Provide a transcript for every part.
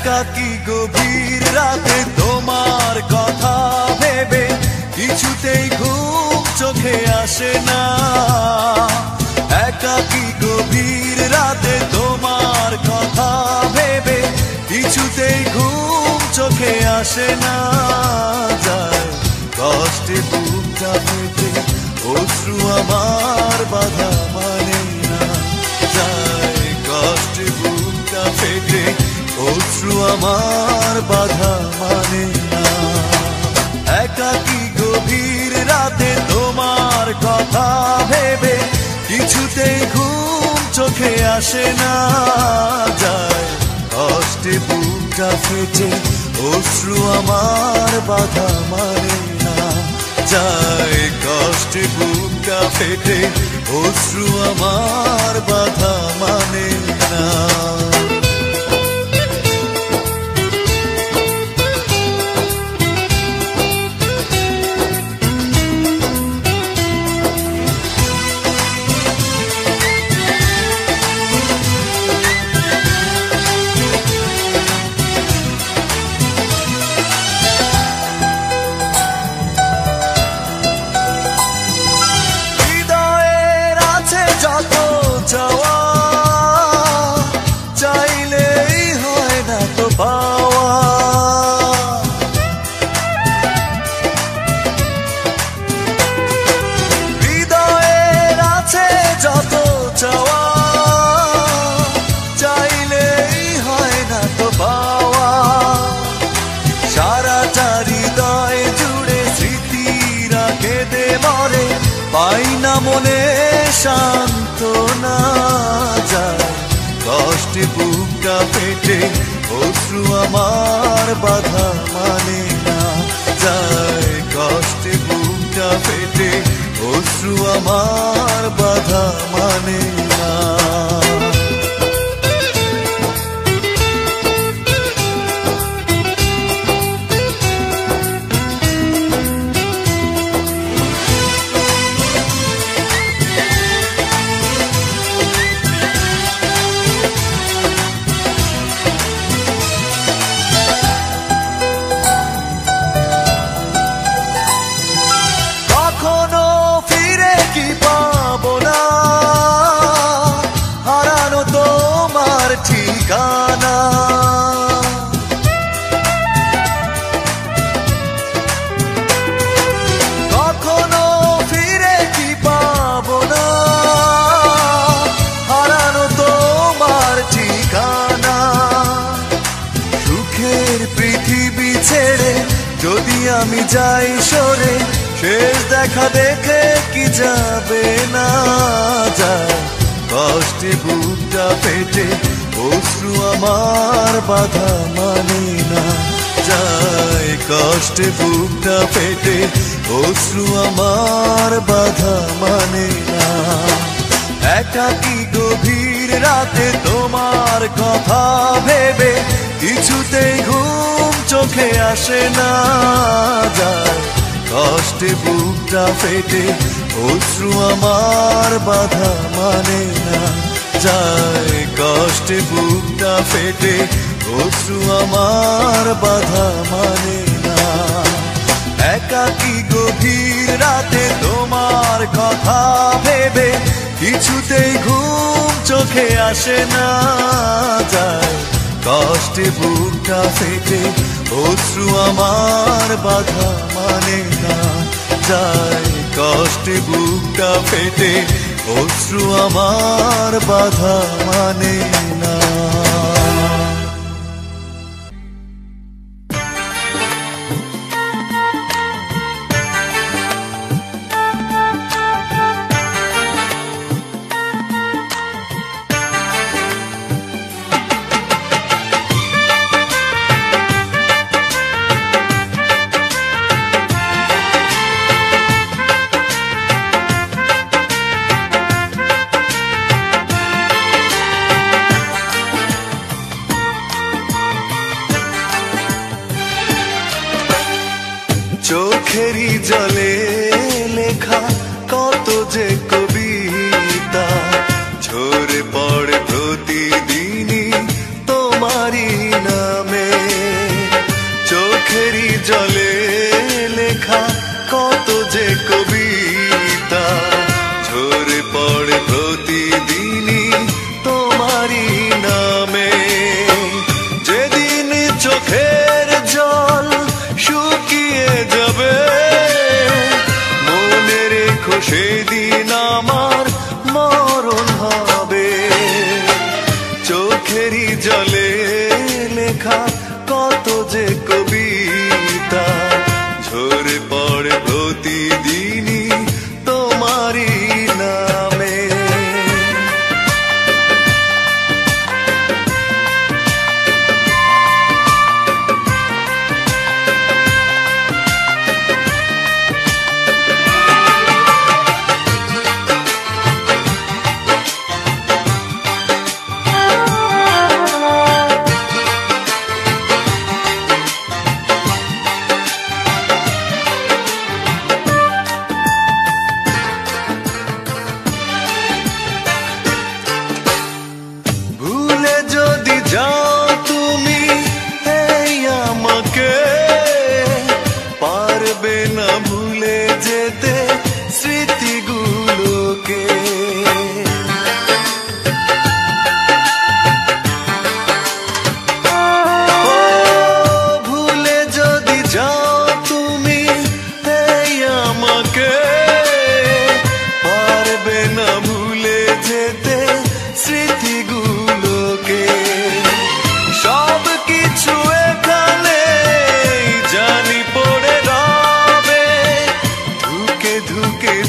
একাকী গভীর রাতে তোমার কথা ভেবে কিছুতেই ঘুম চোখে আসে না। একাকী গভীর রাতে তোমার কথা ভেবে কিছুতেই ঘুম চোখে আসে না। যায় কষ্টে বুকটা ফেটে অশ্রু আমার বাধা মানে না। যায় কষ্টে বুকটা ফেটে অশ্রু আমার বাধা মানে না। একাকী গভীর রাতে তোমার কথা ভেবে কিছুতেই ঘুম চোখে আসে না। যায় কষ্টে বুকটা ফেটে অশ্রু আমার বাধা মানে না। যায় কষ্টে বুকটা ফেটে অশ্রু আমার বাধা মানে না। পাই না মনে সান্ত্বনা। যায় কষ্টে বুকটা ফেটে অশ্রু আমার বাধা মানে না। যায় কষ্টে বুকটা ফেটে অশ্রু আমার বাধা মানে না। কখনো ফিরে কি পাবো না, হারানো তোমার ঠিকানা। সুখের পৃথিবী ছেড়ে যদি আমি যাই সরে, শেষ দেখা দেখে কি যাবে না। যায় কষ্টে বুকটা ফেটে অশ্রু আমার বাধা মানে না। যায় কষ্টে বুকটা ফেটে অশ্রু আমার বাধা মানে না। একাকী গভীর রাতে তোমার কথা ভেবে কিছুতেই ঘুম চোখে আসে না। যায় কষ্টে বুকটা ফেটে অশ্রু আমার বাধা মানে না। যায় কষ্টে বুকটা ফেটে অশ্রু আমার বাধা মানে না। একাকী গভীর রাতে তোমার কথা ভেবে কিছুতেই ঘুম চোখে আসে না। যায় কষ্টে বুকটা ফেটে অশ্রু আমার বাধা মানে না। যায় কষ্টে বুকটা ফেটে অশ্রু আমার বাধা মানে না। চোখেরই জলে লেখা কত যে কবিতা ঝরে পড়ে প্রতিদিনই তোমারই নামে। আমার মরণ হবে। চোখেরই জলে লেখা কত যে কবিতা ঝরে পড়ে প্রতিদিনই তোমারই নামে।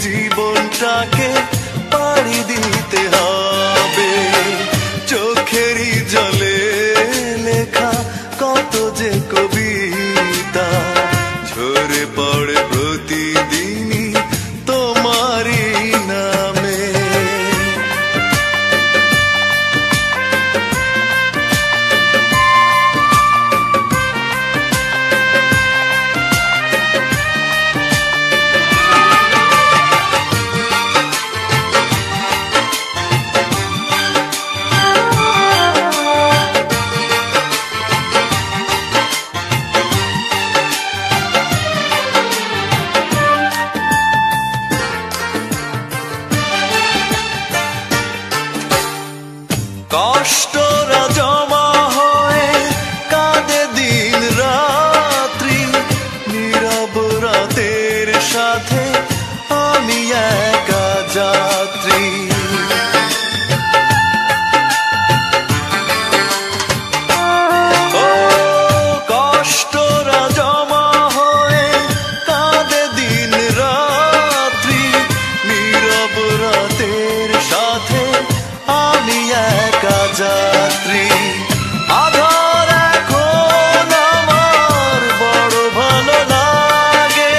জীবনটাকে পাড়ি দিতে হবে। চোখেরই জলে লেখা কত যে কবিতা ঝরে পড়ে প্রতিদিনই তোমারই নামে। কষ্টরা জমা হয়ে কাঁদে দিন রাত্রি, নীরব রাতের সাথে আমি একা যাত্রী। ও কষ্টরা জমা হয়ে কাঁদে দিন রাত্রি, নীরব রাতের সাথে আমি একা যাত্রী। আধার এখন আমার বড় ভালো লাগে,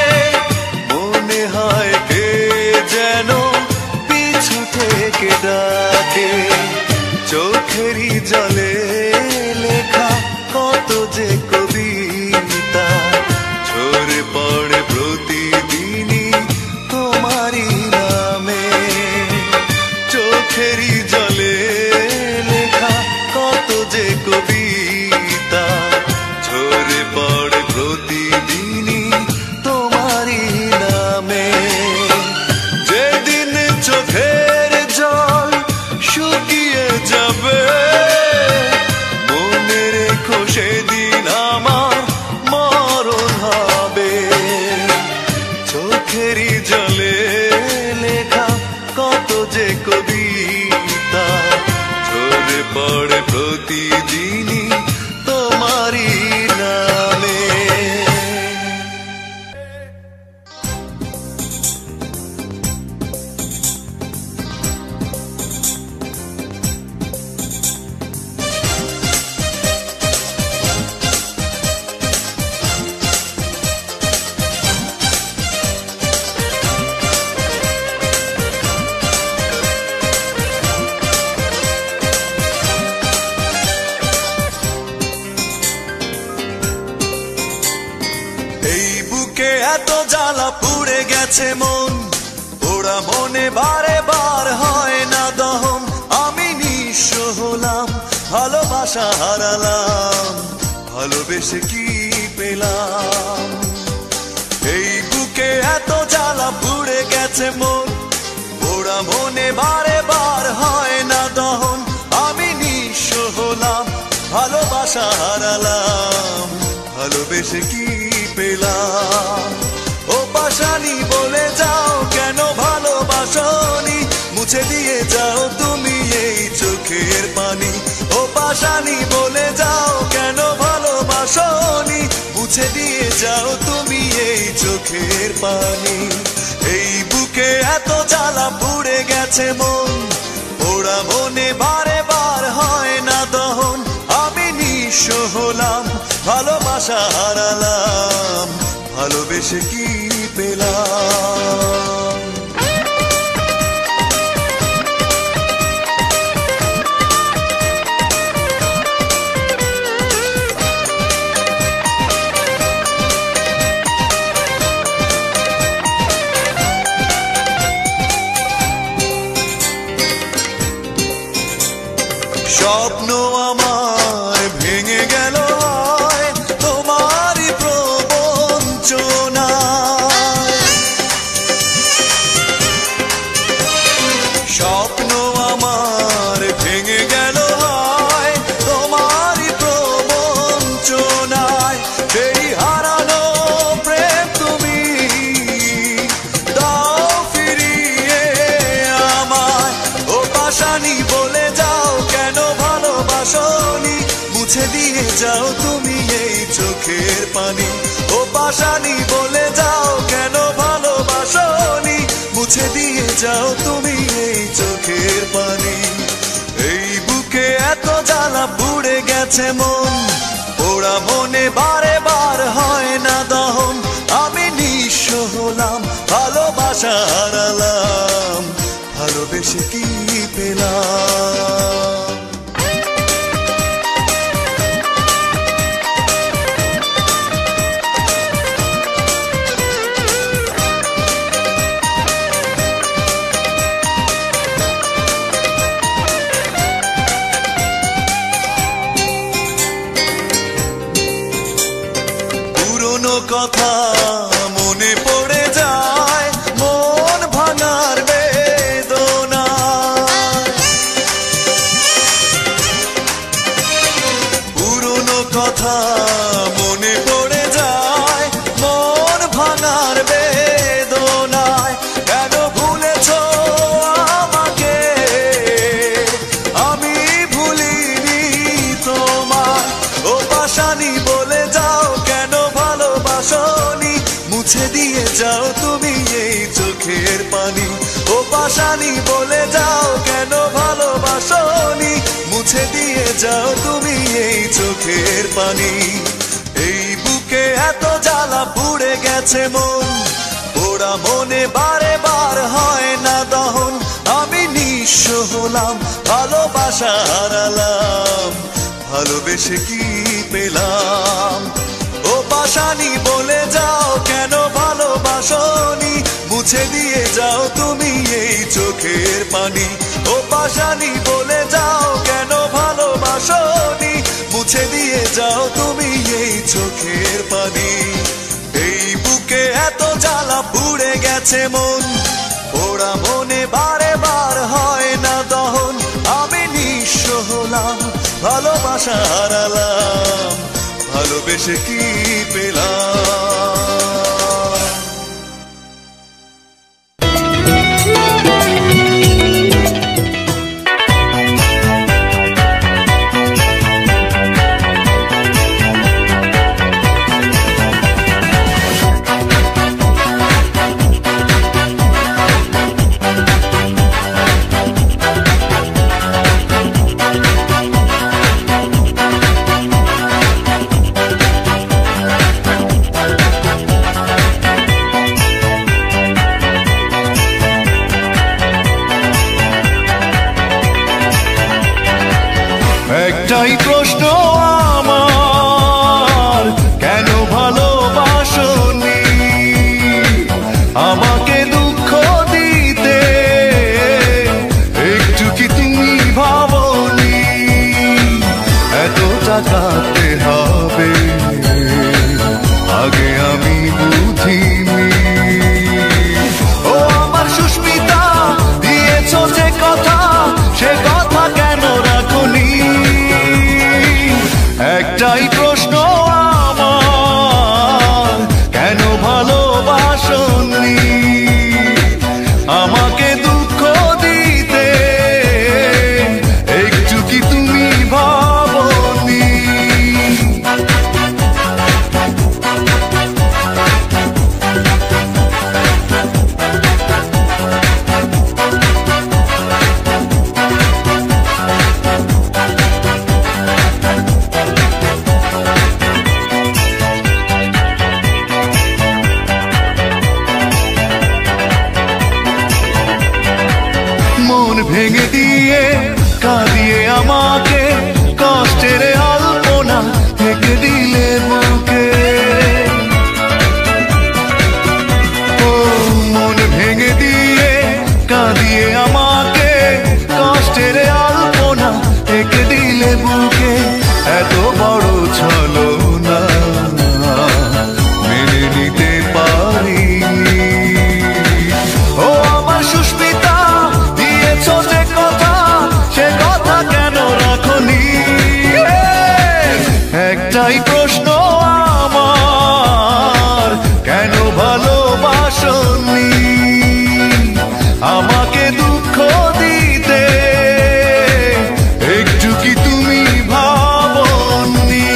মনে হয় কে যেন পিছু থেকে ডাকে। চোখেরই জলে লেখা কত যে কবিতা ঝরে পড়ে প্রতিদিনই তোমারই নামে। চোখেরই জলে লেখা কত যে কবিতা ঝরে পড়ে প্রতিদিনই তোমারই নামে। যেদিন চোখের জল শুকিয়ে যাবে মনে রেখো সেদিন আমার মরণ হবে। চোখেরই জলে লেখা কত যে কবিতা ঝরে পড়ে প্রতিদিনই তোমারই নামে। এত জ্বালা পুড়ে গেছে মন, ওরা মনে বারে বার হয় না দহন। আমি নিঃস্ব হলাম, ভালোবাসা হারালাম, ভালোবেসে কি পেলাম? এই বুকে এত জ্বালা পুড়ে গেছে মন, ওরা মনে বারে বার হয় না দহন। আমি নিঃস্ব হলাম, ভালোবাসা হারালাম, ভালোবেসে কি পেলাম? ও পাশানি বলে যাও কেন ভালোবাসো মুছে দিয়ে যাও তুমি এই চোখের পানি। ও পাশানি বলে যাও কেন ভালোবাসোনি, মুছে দিয়ে যাও তুমি এই চোখের পানি। এই বুকে এত জ্বালা পুড়ে গেছে মন, ওরা মনে বারে বার হয় না দহন। আমি নিঃস্ব হলাম, ভালোবাসা হারালাম, ভালোবেসে কি পেলাম। স্বপ্ন আমার ভেঙে গেল তোমারই প্রবঞ্চনায়। স্বপ্ন আমার ভেঙে গেল তোমারই প্রবঞ্চনায়। সেই হারানো প্রেম তুমি দাও ফিরিয়ে আমায়। ও পাশানি বলে যাও কেন ভালোবাসোনি, মুছে দিয়ে যাও তুমি এই চোখের পানি। ও পাশানি বলে যাও কেন ভালোবাসোনি, মুছে দিয়ে যাও তুমি এই চোখের পানি। এই বুকে এত জ্বালা পুড়ে গেছে মন, ওরা মনে বারে বার হয় না দহন। আমি নিঃস্ব হলাম, ভালোবাসা হারালাম, ভালোবেসে কি পেলাম। পুরনো কথা মনে পড়ে যায়, মন ভাঙার বেদনা। পুরনো কথা মনে পড়ে যায়, মন ভাঙার বেদনায়। কেন ভুলেছো আমাকে, আমি ভুলিনি তোমায়। ও পাশানি বলে যাও কেন ভালোবাসোনি, মুছে দিয়ে যাও তুমি এই চোখের পানি। ও পাশানি বলে যাও কেন ভালোবাসোনি, মুছে দিয়ে যাও তুমি এই চোখের পানি। এই বুকে এত জ্বালা পুড়ে গেছে মন, ওরা মনে বারে বার হয় না দহন। আমি নিঃস্ব হলাম, ভালোবাসা হারালাম, ভালোবেসে কি পেলাম। ও পাশানি বলে যাও কেন ভালোবাসোনি, মুছে দিয়ে যাও তুমি এই চোখের পানি। ও পাশানি বলে যাও কেন ভালোবাসোনি, মুছে দিয়ে যাও তুমি এই চোখের পানি। এই বুকে এত জ্বালা পুড়ে গেছে মন, ওরা মনে বারে বার হয় না দহন। আমি নিঃস্ব হলাম, ভালোবাসা হারালাম, ভালোবেসে কি পেলাম। একটাই প্রশ্ন আমার, কেন ভালোবাসোনি আমাকে দুঃখ দিতে, একটু কি তুমি ভাবোনি এতটা কাঁদতে হবে, আগে আমি বুঝিনি। ও আমার সুস্মিতা, দিয়েছো যে কথা, সে কথা কেন রাখোনি। ভেঙে দিয়ে কাঁদিয়ে আমাকে কষ্টের আলপনা থেকে দিলে বুকে। ও মন ভেঙে দিয়ে কাঁদিয়ে আমাকে কষ্টের আলপনা থেকে দিলে বুকে। এত বড় ছলনা মেনে নিতে পারি। ও আমার সুস্মিতা, দিয়েছ যে কথা সে কথা কেন রাখনি? একটাই প্রশ্ন আমার, কেন ভালোবাসনি আমাকে দুঃখ দিতে? একটু কি তুমি ভাবনি?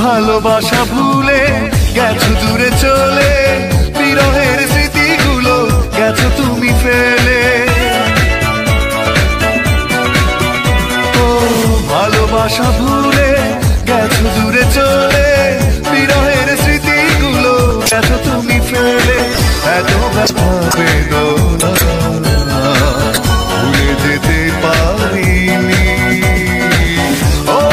ভালোবাসা ভুলে গেছো দূরে চলে, বিরহের স্মৃতিগুলো গেছো তুমি ফেলে। ও ভালোবাসা ভুলে গেছো দূরে চলে, বিরহের স্মৃতিগুলো গেছো তুমি ফেলে। এত ব্যথা বেদনা